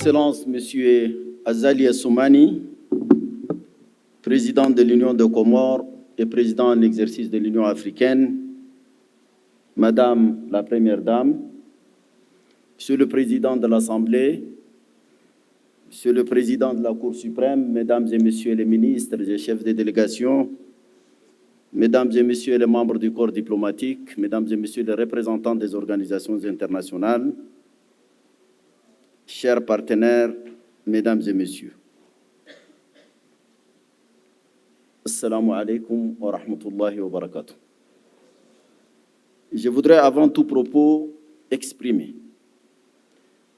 Excellence, Monsieur Azali Assoumani, président de l'Union de Comores et président en exercice de l'Union africaine, Madame la Première Dame, Monsieur le Président de l'Assemblée, Monsieur le Président de la Cour suprême, Mesdames et Messieurs les ministres et chefs de délégation, Mesdames et Messieurs les membres du corps diplomatique, Mesdames et Messieurs les représentants des organisations internationales, chers partenaires, Mesdames et Messieurs. Assalamu alaikum wa rahmatullahi wa barakatuh. Je voudrais avant tout propos exprimer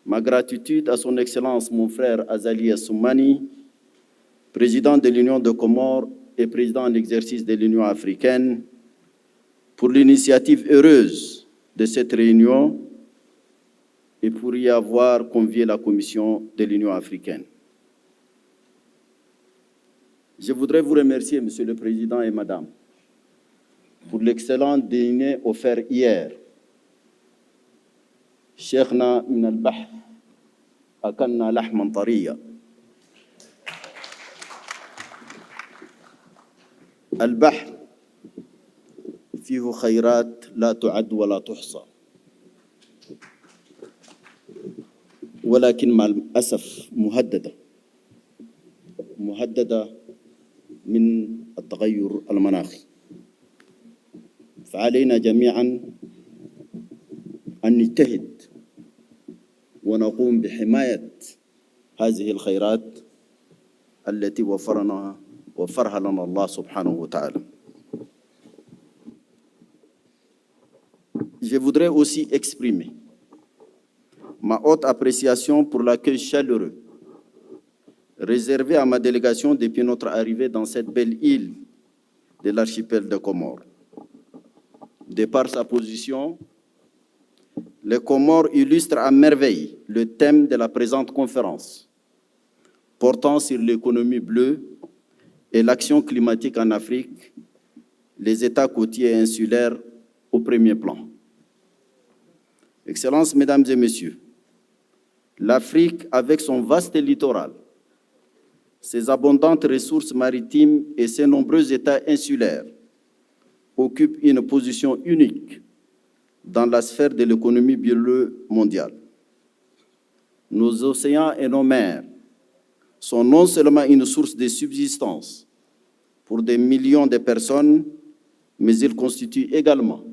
ma gratitude à son Excellence, mon frère Azali Assoumani, président de l'Union de Comores et président en exercice de l'Union africaine, pour l'initiative heureuse de cette réunion et pour y avoir convié la Commission de l'Union africaine. Je voudrais vous remercier, Monsieur le Président et Madame, pour l'excellent dîner offert hier. Cheikhna min al-bahr, akanna lahman tariya. البحر فيه خيرات لا تعد ولا تحصى ولكن مع الأسف مهددة من التغير المناخي فعلينا جميعا أن نجتهد ونقوم بحماية هذه الخيرات التي وفرها لنا Allah subhanahu wa ta'ala. Je voudrais aussi exprimer ma haute appréciation pour l'accueil chaleureux réservé à ma délégation depuis notre arrivée dans cette belle île de l'archipel de Comores. De par sa position, les Comores illustrent à merveille le thème de la présente conférence, portant sur l'économie bleue et l'action climatique en Afrique, les États côtiers et insulaires au premier plan. Excellences, Mesdames et Messieurs, l'Afrique, avec son vaste littoral, ses abondantes ressources maritimes et ses nombreux États insulaires, occupe une position unique dans la sphère de l'économie bleue mondiale. Nos océans et nos mers sont non seulement une source de subsistance pour des millions de personnes, mais ils constituent également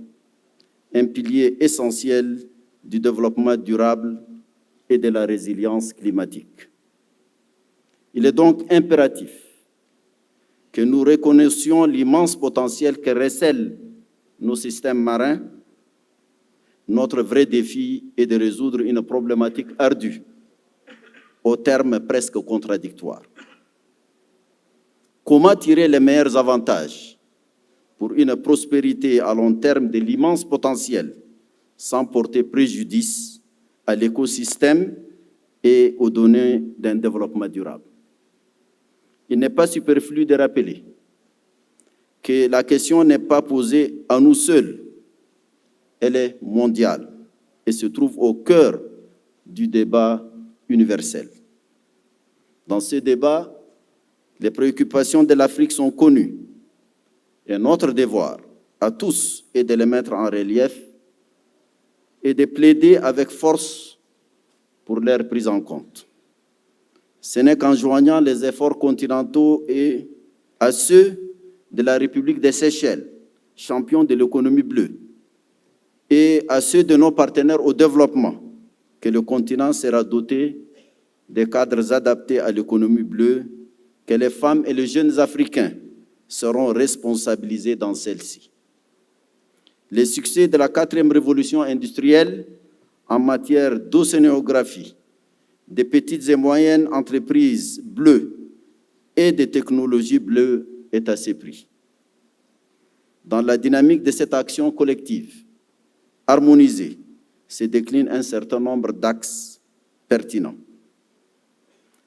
un pilier essentiel du développement durable et de la résilience climatique. Il est donc impératif que nous reconnaissions l'immense potentiel que recèlent nos systèmes marins. Notre vrai défi est de résoudre une problématique ardue, aux termes presque contradictoires. Comment tirer les meilleurs avantages pour une prospérité à long terme de l'immense potentiel sans porter préjudice à l'écosystème et aux données d'un développement durable? Il n'est pas superflu de rappeler que la question n'est pas posée à nous seuls, elle est mondiale et se trouve au cœur du débat universel. Dans ce débat, les préoccupations de l'Afrique sont connues et notre devoir à tous est de les mettre en relief et de plaider avec force pour leur prise en compte. Ce n'est qu'en joignant les efforts continentaux et à ceux de la République des Seychelles, champion de l'économie bleue, et à ceux de nos partenaires au développement, que le continent sera doté des cadres adaptés à l'économie bleue, que les femmes et les jeunes Africains seront responsabilisés dans celle-ci. Les succès de la 4e révolution industrielle en matière d'océanographie, des petites et moyennes entreprises bleues et des technologies bleues est à ses prix. Dans la dynamique de cette action collective, harmonisée, se décline un certain nombre d'axes pertinents.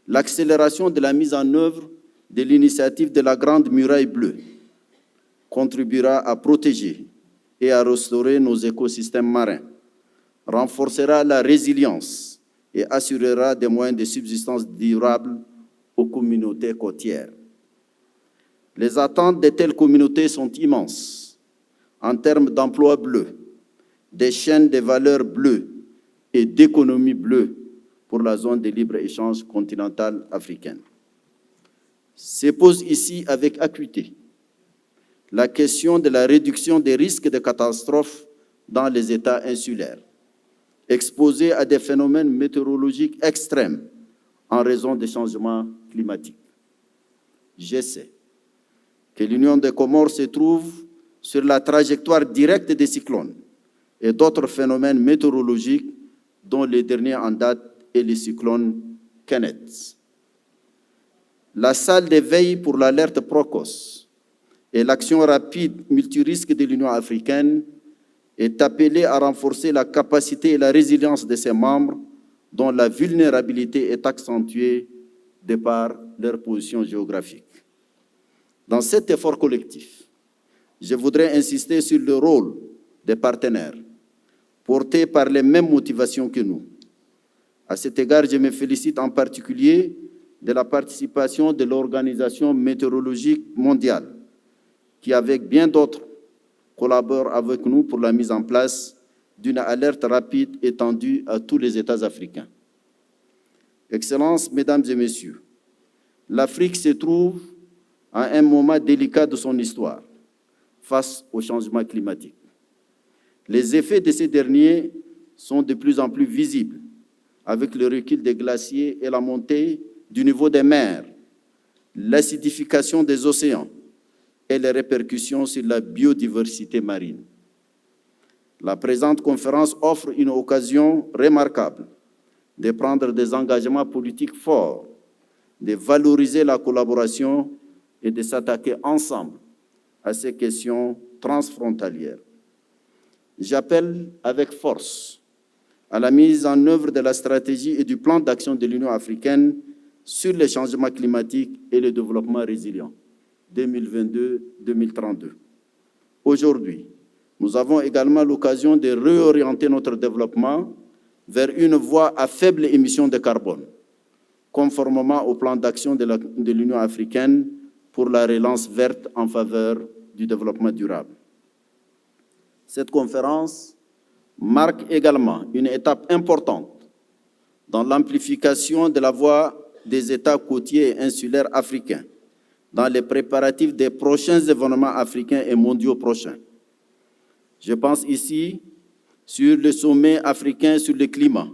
L'accélération de la mise en œuvre de l'initiative de la Grande Muraille Bleue contribuera à protéger et à restaurer nos écosystèmes marins, renforcera la résilience et assurera des moyens de subsistance durables aux communautés côtières. Les attentes de telles communautés sont immenses en termes d'emplois bleus, des chaînes de valeur bleues et d'économie bleue pour la zone de libre-échange continentale africaine. Se pose ici avec acuité la question de la réduction des risques de catastrophes dans les États insulaires, exposés à des phénomènes météorologiques extrêmes en raison des changements climatiques. Je sais que l'Union des Comores se trouve sur la trajectoire directe des cyclones et d'autres phénomènes météorologiques dont le dernier en date est le cyclone Kenneth. La salle de veille pour l'alerte précoce et l'action rapide multirisque de l'Union africaine est appelée à renforcer la capacité et la résilience de ses membres dont la vulnérabilité est accentuée de par leur position géographique. Dans cet effort collectif, je voudrais insister sur le rôle des partenaires, portés par les mêmes motivations que nous. À cet égard, je me félicite en particulier de la participation de l'Organisation météorologique mondiale, qui, avec bien d'autres, collabore avec nous pour la mise en place d'une alerte rapide étendue à tous les États africains. Excellences, Mesdames et Messieurs, l'Afrique se trouve à un moment délicat de son histoire face au changement climatique. Les effets de ces derniers sont de plus en plus visibles avec le recul des glaciers et la montée du niveau des mers, l'acidification des océans et les répercussions sur la biodiversité marine. La présente conférence offre une occasion remarquable de prendre des engagements politiques forts, de valoriser la collaboration et de s'attaquer ensemble à ces questions transfrontalières. J'appelle avec force à la mise en œuvre de la stratégie et du plan d'action de l'Union africaine sur les changements climatiques et le développement résilient 2022-2032. Aujourd'hui, nous avons également l'occasion de réorienter notre développement vers une voie à faible émission de carbone, conformément au plan d'action de l'Union africaine pour la relance verte en faveur du développement durable. Cette conférence marque également une étape importante dans l'amplification de la voix des États côtiers et insulaires africains dans les préparatifs des prochains événements africains et mondiaux prochains. Je pense ici sur le sommet africain sur le climat,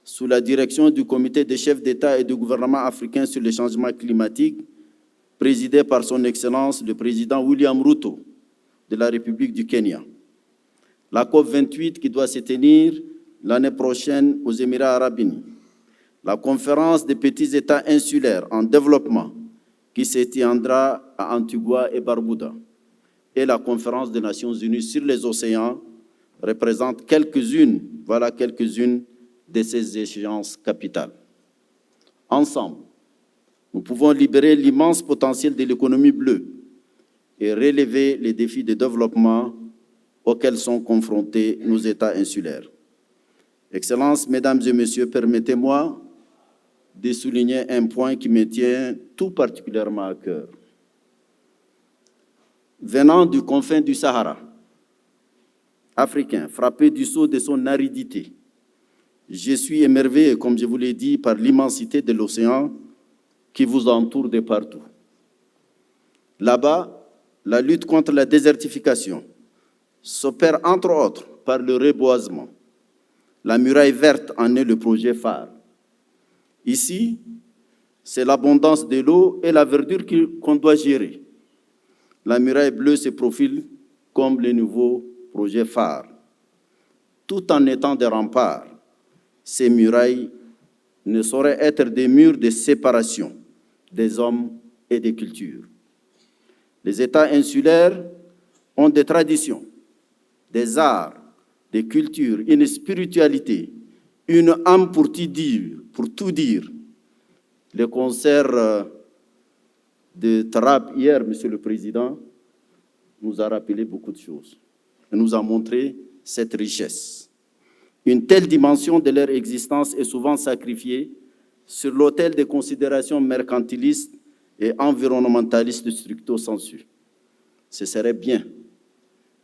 sous la direction du comité des chefs d'État et de gouvernement africains sur le changement climatique, présidé par son Excellence le président William Ruto de la République du Kenya. La COP28 qui doit se tenir l'année prochaine aux Émirats arabes unis. La conférence des petits États insulaires en développement qui se tiendra à Antigua et Barbuda. Et la conférence des Nations unies sur les océans représentent quelques-unes de ces échéances capitales. Ensemble, nous pouvons libérer l'immense potentiel de l'économie bleue et relever les défis de développement auxquels sont confrontés nos États insulaires. Excellences, Mesdames et Messieurs, permettez-moi de souligner un point qui me tient tout particulièrement à cœur. Venant du confin du Sahara africain, frappé du sceau de son aridité, je suis émerveillé, comme je vous l'ai dit, par l'immensité de l'océan qui vous entoure de partout. Là-bas, la lutte contre la désertification s'opère entre autres par le reboisement. La muraille verte en est le projet phare. Ici, c'est l'abondance de l'eau et la verdure qu'on doit gérer. La muraille bleue se profile comme le nouveau projet phare. Tout en étant des remparts, ces murailles ne sauraient être des murs de séparation des hommes et des cultures. Les États insulaires ont des traditions, des arts, des cultures, une spiritualité, une âme pour tout dire. Le concert de Tarab hier, Monsieur le Président, nous a rappelé beaucoup de choses et nous a montré cette richesse. Une telle dimension de leur existence est souvent sacrifiée sur l'autel des considérations mercantilistes et environnementalistes stricto sensu. Ce serait bien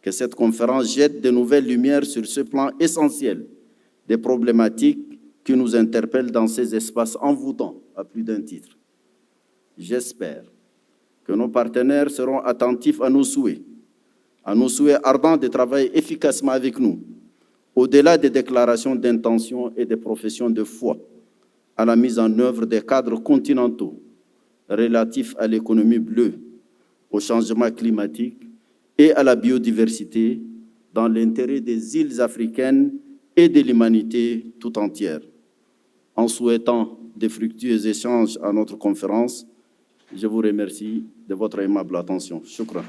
que cette conférence jette de nouvelles lumières sur ce plan essentiel des problématiques qui nous interpellent dans ces espaces envoûtants à plus d'un titre. J'espère que nos partenaires seront attentifs à nos souhaits ardents de travailler efficacement avec nous, au-delà des déclarations d'intention et des professions de foi, à la mise en œuvre des cadres continentaux relatifs à l'économie bleue, au changement climatique et à la biodiversité dans l'intérêt des îles africaines et de l'humanité tout entière. En souhaitant de fructueux échanges à notre conférence, je vous remercie de votre aimable attention. Shukran.